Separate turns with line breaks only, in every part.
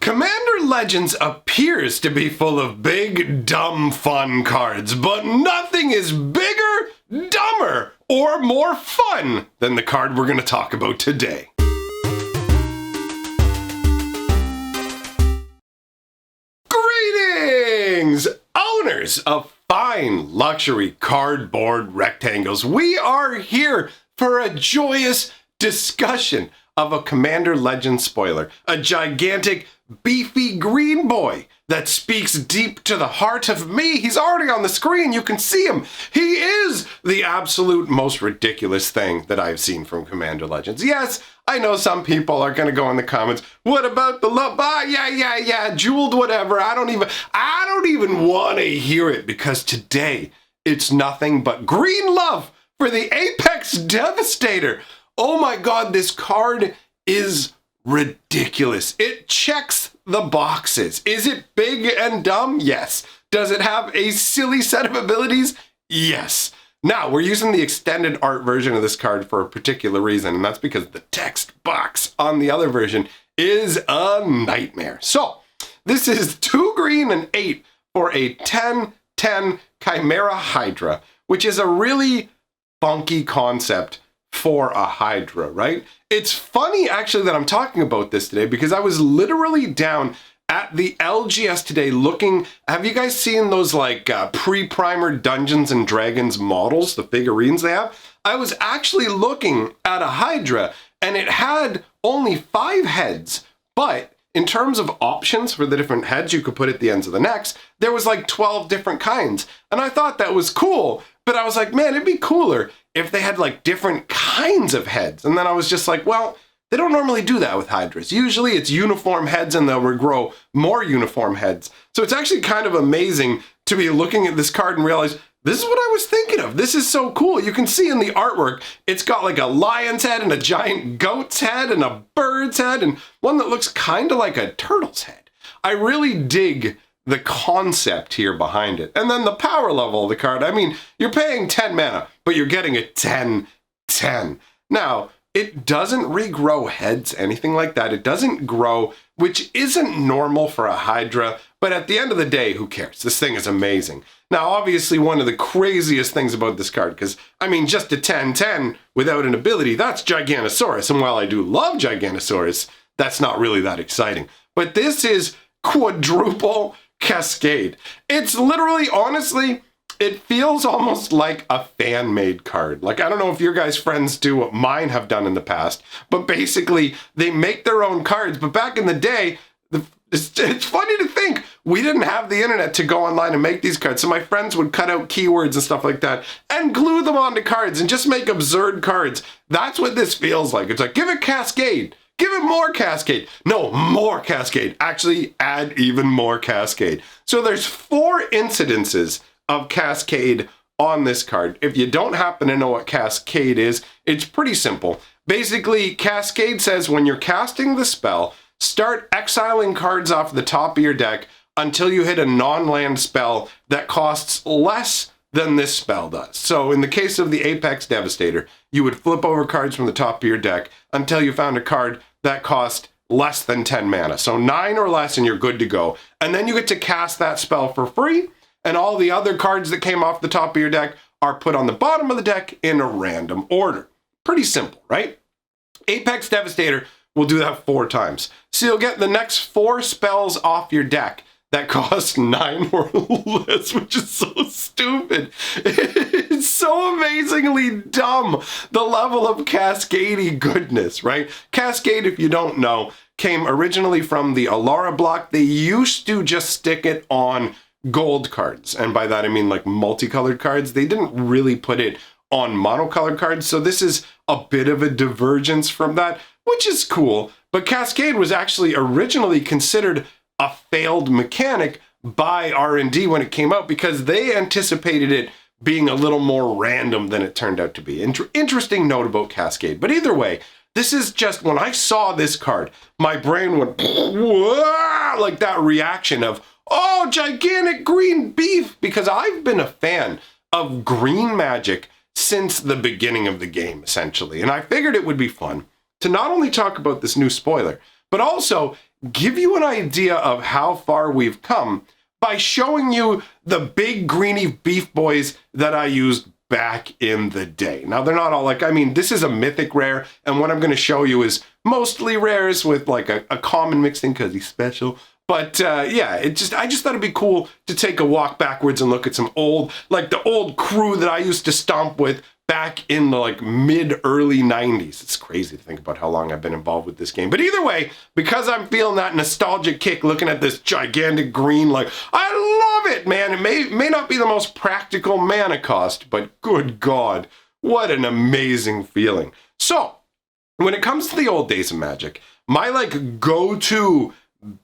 Commander Legends appears to be full of big, dumb, fun cards, but nothing is bigger, dumber, or more fun than the card we're going to talk about today. Greetings, owners of fine luxury cardboard rectangles. We are here for a joyous discussion of a Commander Legends spoiler, a gigantic, beefy green boy that speaks deep to the heart of me. He's already on the screen. You can see him. He is the absolute most ridiculous thing that I've seen from Commander Legends. Yes, I know some people are going to go in the comments, what about the love? Yeah, jeweled whatever. I don't even want to hear it, because today it's nothing but green love for the Apex Devastator. Oh my God, this card is ridiculous. It checks the boxes. Is it big and dumb? Yes. Does it have a silly set of abilities? Yes. Now, we're using the extended art version of this card for a particular reason, and that's because the text box on the other version is a nightmare. So, this is 2 green and 8 for a 10/10 Chimera Hydra, which is a really funky concept for a Hydra, right? It's funny actually that I'm talking about this today, because I was literally down at the LGS today looking. Have you guys seen those like pre-primer Dungeons and Dragons models, the figurines they have? I was actually looking at a Hydra and it had only 5 heads, but in terms of options for the different heads you could put at the ends of the necks, there was like 12 different kinds. And I thought that was cool, but I was like, man, it'd be cooler if they had like different kinds of heads. And then I was just like, well, they don't normally do that with Hydras. Usually it's uniform heads and they'll regrow more uniform heads. So it's actually kind of amazing to be looking at this card and realize this is what I was thinking of. This is so cool. You can see in the artwork, it's got like a lion's head and a giant goat's head and a bird's head and one that looks kind of like a turtle's head. I really dig the concept here behind it. And then the power level of the card. I mean, you're paying 10 mana, but you're getting a 10/10. Now, it doesn't regrow heads, anything like that. It doesn't grow, which isn't normal for a Hydra, but at the end of the day, who cares? This thing is amazing. Now, obviously, one of the craziest things about this card, because, I mean, just a 10/10 without an ability, that's Giganosaurus. And while I do love Giganosaurus, that's not really that exciting. But this is quadruple Cascade. It's literally, honestly, it feels almost like a fan-made card. Like, I don't know if your guys' friends do what mine have done in the past, but basically, they make their own cards. But back in the day, it's funny to think we didn't have the internet to go online and make these cards. So my friends would cut out keywords and stuff like that and glue them onto cards and just make absurd cards. That's what this feels like. It's like, give it Cascade. Give it more Cascade. No, more Cascade. Actually, add even more Cascade. So there's 4 incidences of Cascade on this card. If you don't happen to know what Cascade is, it's pretty simple. Basically, Cascade says when you're casting the spell, start exiling cards off the top of your deck until you hit a non-land spell that costs less than this spell does. So in the case of the Apex Devastator, you would flip over cards from the top of your deck until you found a card that cost less than 10 mana. So 9 or less and you're good to go. And then you get to cast that spell for free, and all the other cards that came off the top of your deck are put on the bottom of the deck in a random order. Pretty simple, right? Apex Devastator will do that 4 times. So you'll get the next 4 spells off your deck that cost 9 or less, which is so stupid. It's so amazingly dumb, the level of Cascade-y goodness, right? Cascade, if you don't know, came originally from the Alara block. They used to just stick it on gold cards, and by that I mean like multicolored cards. They didn't really put it on monocolored cards, so this is a bit of a divergence from that, which is cool. But Cascade was actually originally considered a failed mechanic by R&D when it came out, because they anticipated it being a little more random than it turned out to be. Interesting note about Cascade. But either way, this is just, when I saw this card, my brain went like that reaction of, oh, gigantic green beef, because I've been a fan of green magic since the beginning of the game, essentially. And I figured it would be fun to not only talk about this new spoiler, but also give you an idea of how far we've come by showing you the big greeny beef boys that I used back in the day. Now, they're not all like, I mean, this is a mythic rare, and what I'm going to show you is mostly rares with like a common mixed in because he's special. But yeah, I just thought it'd be cool to take a walk backwards and look at some old, like the old crew that I used to stomp with back in the like mid-early 90s. It's crazy to think about how long I've been involved with this game. But either way, because I'm feeling that nostalgic kick looking at this gigantic green, like, I love it, man. It may not be the most practical mana cost, but good God, what an amazing feeling. So, when it comes to the old days of Magic, my like go-to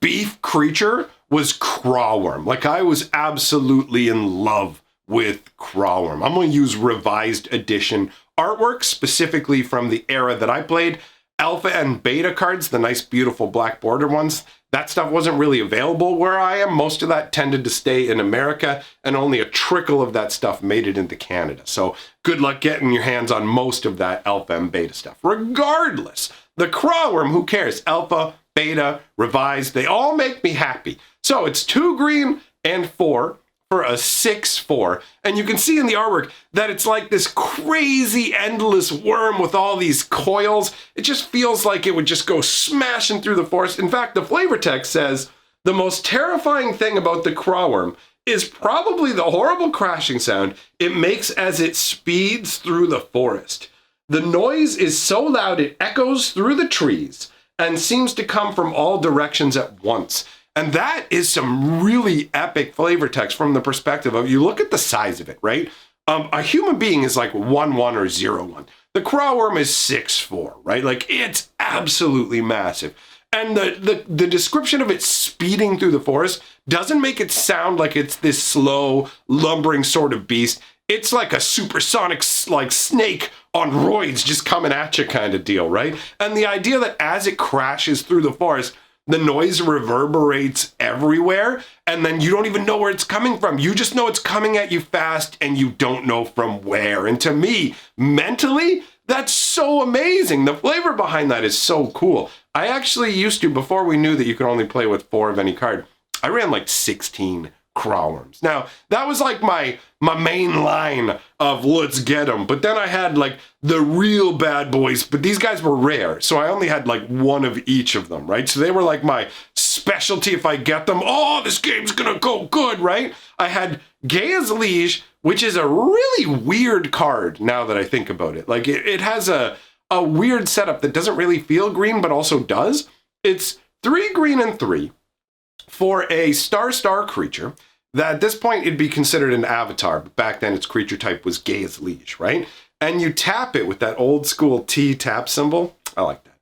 beef creature was Crawworm. Like, I was absolutely in love with Crawworm. I'm going to use revised edition artwork, specifically from the era that I played. Alpha and beta cards, the nice, beautiful black border ones, that stuff wasn't really available where I am. Most of that tended to stay in America, and only a trickle of that stuff made it into Canada. So good luck getting your hands on most of that alpha and beta stuff. Regardless, the Crawworm, who cares? Alpha, beta, revised, they all make me happy. So it's 2 green and 4 for a 6/4, and you can see in the artwork that it's like this crazy endless worm with all these coils. It just feels like it would just go smashing through the forest. In fact, the flavor text says the most terrifying thing about the Crawworm is probably the horrible crashing sound it makes as it speeds through the forest. The noise is so loud it echoes through the trees and seems to come from all directions at once. And that is some really epic flavor text from the perspective of, you look at the size of it, right? A human being is like 1/1 or 0/1. The Crawworm is 6'4", right? Like, it's absolutely massive. And the description of it speeding through the forest doesn't make it sound like it's this slow, lumbering sort of beast. It's like a supersonic, like, snake on roids just coming at you kind of deal, right? And the idea that as it crashes through the forest, the noise reverberates everywhere, and then you don't even know where it's coming from. You just know it's coming at you fast, and you don't know from where. And to me, mentally, that's so amazing. The flavor behind that is so cool. I actually used to, before we knew that you could only play with 4 of any card, I ran like 16 Crawworms. Now, that was like my main line of let's get them. But then I had like the real bad boys, but these guys were rare. So I only had like 1 of each of them, right? So they were like my specialty if I get them. Oh, this game's gonna go good, right? I had Gaia's Liege, which is a really weird card now that I think about it. Like, it has a weird setup that doesn't really feel green, but also does. It's 3 green and 3 for a star creature that at this point it'd be considered an avatar, but back then its creature type was Gaia's Liege, right? And you tap it with that old school T tap symbol. I like that.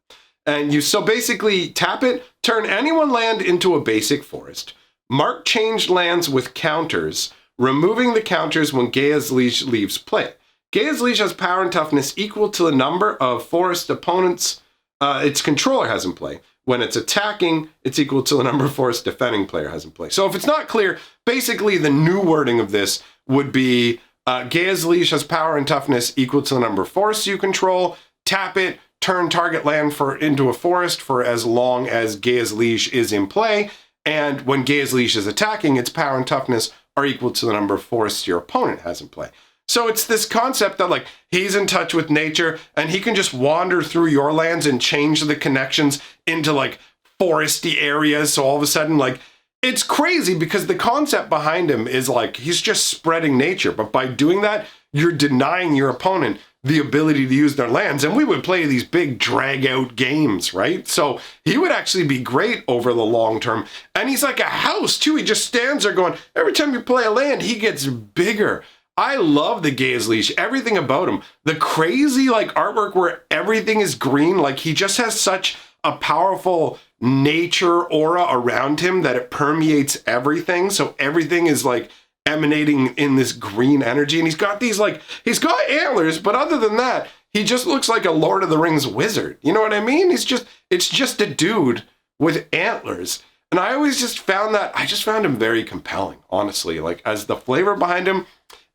And you so basically tap it, turn any one land into a basic forest, mark changed lands with counters, removing the counters when Gaia's Liege leaves play. Gaia's Liege has power and toughness equal to the number of forest opponents its controller has in play. When it's attacking, it's equal to the number of forest defending player has in play. So if it's not clear, basically the new wording of this would be Gaia's Liege has power and toughness equal to the number of forests you control. Tap it, turn target land into a forest for as long as Gaia's Liege is in play. And when Gaia's Liege is attacking, its power and toughness are equal to the number of forests your opponent has in play. So it's this concept that, like, he's in touch with nature and he can just wander through your lands and change the connections into like foresty areas. So all of a sudden, like, it's crazy because the concept behind him is like, he's just spreading nature. But by doing that, you're denying your opponent the ability to use their lands. And we would play these big drag out games, right? So he would actually be great over the long term. And he's like a house too. He just stands there going, every time you play a land, he gets bigger. I love the Gaia's Liege, everything about him. The crazy like artwork where everything is green, like he just has such a powerful nature aura around him that it permeates everything. So everything is like emanating in this green energy. And he's got these like, he's got antlers, but other than that, he just looks like a Lord of the Rings wizard. You know what I mean? It's just a dude with antlers. And I always just found him very compelling, honestly, like as the flavor behind him,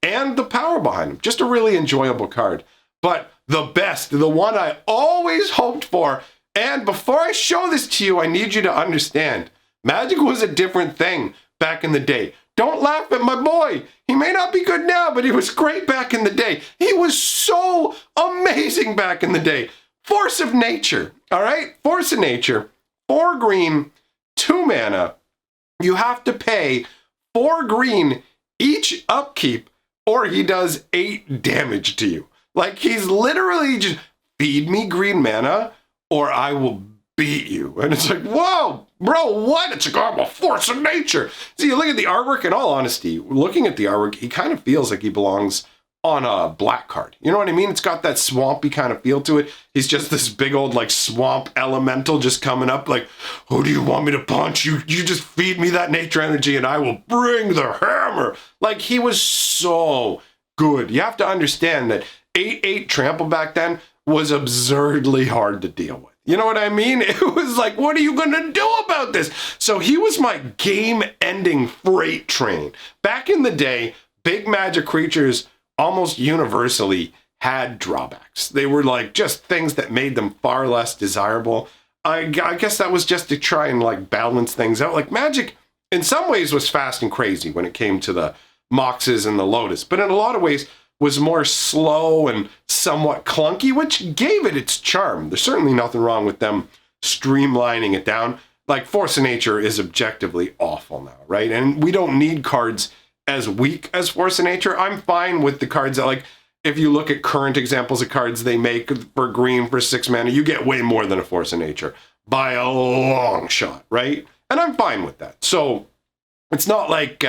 and the power behind him. Just a really enjoyable card. But the best, the one I always hoped for, And before I show this to you, I need you to understand, Magic was a different thing back in the day. Don't laugh at my boy. He may not be good now, but he was great back in the day. He was so amazing back in the day. Force of nature, all right? Force of nature, 4 green, 2 mana. You have to pay 4 green each upkeep, or he does 8 damage to you. Like, he's literally just, feed me green mana, or I will beat you. And it's like, whoa, bro, what? It's like, oh, I'm a force of nature. So you look at the artwork, in all honesty, looking at the artwork, he kind of feels like he belongs on a black card. You know what I mean? It's got that swampy kind of feel to it. He's just this big old like swamp elemental just coming up like, who do you want me to punch? You just feed me that nature energy and I will bring the hammer. Like, he was so good. You have to understand that 8/8 trample back then was absurdly hard to deal with. You know what I mean? It was like, what are you going to do about this? So he was my game-ending freight train. Back in the day, big magic creatures almost universally had drawbacks. They were like just things that made them far less desirable. I guess that was just to try and like balance things out. Like, Magic in some ways was fast and crazy when it came to the Moxes and the Lotus, but in a lot of ways was more slow and somewhat clunky, which gave it its charm. There's certainly nothing wrong with them streamlining it down. Like, Force of Nature is objectively awful now, right? And we don't need cards as weak as Force of Nature. I'm fine with the cards that, like, if you look at current examples of cards they make for green for 6 mana, you get way more than a Force of Nature by a long shot, right? And I'm fine with that. So it's not like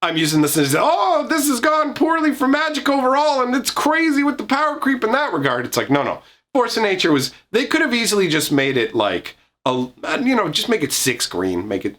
I'm using this as, oh, this has gone poorly for Magic overall and it's crazy with the power creep in that regard. It's like, no. Force of Nature was, they could have easily just made it like, just make it 6 green, make it,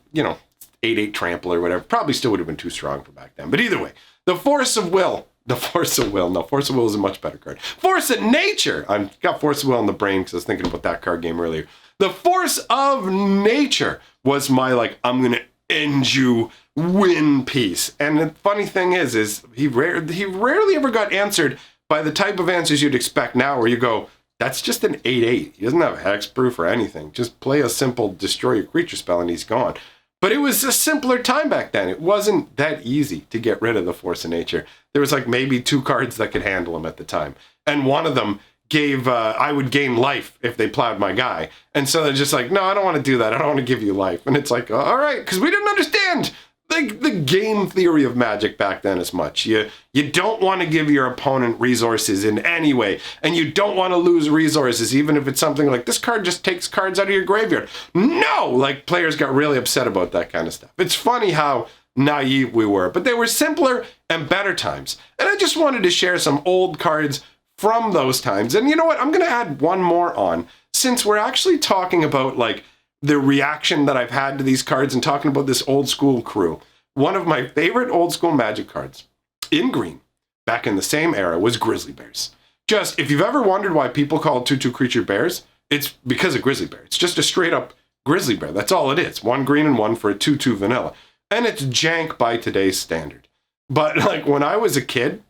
8/8 trample or whatever. Probably still would have been too strong for back then. But either way, the Force of Will is a much better card. Force of Nature, I've got Force of Will in the brain because I was thinking about that card game earlier. The Force of Nature was my, like, I'm going to end you win piece. And the funny thing is he rarely ever got answered by the type of answers you'd expect now, where you go, that's just an 8/8. He doesn't have hexproof or anything. Just play a simple destroy your creature spell and he's gone. But it was a simpler time back then. It wasn't that easy to get rid of the Force of Nature. There was like maybe 2 cards that could handle him at the time. And one of them gave, I would gain life if they plowed my guy. And so they're just like, no, I don't want to do that. I don't want to give you life. And it's like, all right, because we didn't understand the game theory of Magic back then as much. You don't want to give your opponent resources in any way, and you don't want to lose resources, even if it's something like this card just takes cards out of your graveyard. No! Like, players got really upset about that kind of stuff. It's funny how naive we were, but they were simpler and better times. And I just wanted to share some old cards from those times. And you know what? I'm going to add one more on, since we're actually talking about, like, the reaction that I've had to these cards and talking about this old school crew. One of my favorite old school Magic cards in green back in the same era was Grizzly Bears. Just, if you've ever wondered why people call 2/2 creature bears, it's because of Grizzly Bear. It's just a straight up Grizzly Bear. That's all it is. 1 green and 1 for a 2/2 vanilla. And it's jank by today's standard. But like, when I was a kid,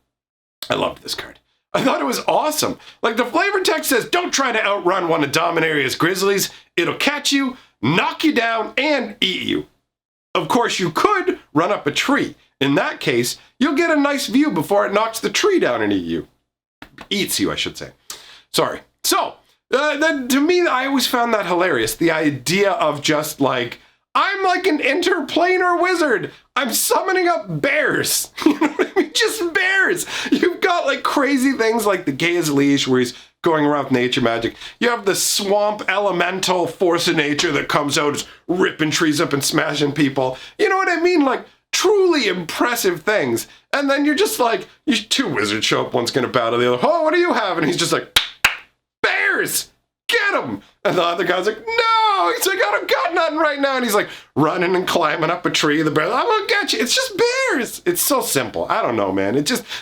I loved this card. I thought it was awesome. Like, the flavor text says, don't try to outrun one of Dominaria's Grizzlies. It'll catch you, knock you down, and eat you. Of course, you could run up a tree. In that case, you'll get a nice view before it knocks the tree down and eats you, I should say. Sorry. So, to me, I always found that hilarious. The idea of just like, I'm like an interplanar wizard. I'm summoning up bears. You know what I mean? Just bears. You've got like crazy things like the Gaia's Leash, where he's going around with nature magic. You have the swamp elemental Force of Nature that comes out as ripping trees up and smashing people. You know what I mean? Like, truly impressive things. And then you're just like, 2 wizards show up, one's gonna battle the other. Oh, what do you have? And he's just like, bears! Get him! And the other guy's like, no! He's like, I don't got nothing right now. And he's like running and climbing up a tree. The bear, I'm gonna get you. It's just bears. It's so simple. I don't know, man.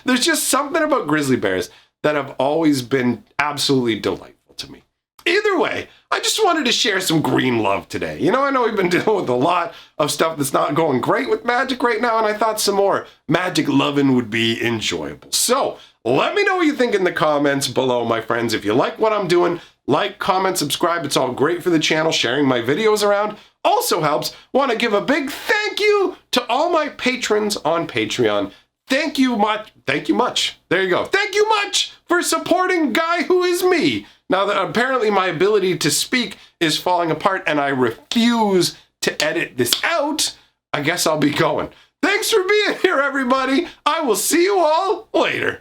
There's just something about Grizzly Bears that have always been absolutely delightful to me. Either way, I just wanted to share some green love today. You know, I know we've been dealing with a lot of stuff that's not going great with Magic right now, and I thought some more Magic loving would be enjoyable. So, let me know what you think in the comments below, my friends. If you like what I'm doing, Like, comment, subscribe. It's all great for the channel. Sharing my videos around also helps. Want to give a big thank you to all my patrons on Patreon. Thank you much. Thank you much. There you go. Thank you much for supporting Guy Who Is Me. Now that apparently my ability to speak is falling apart and I refuse to edit this out, I guess I'll be going. Thanks for being here, everybody. I will see you all later.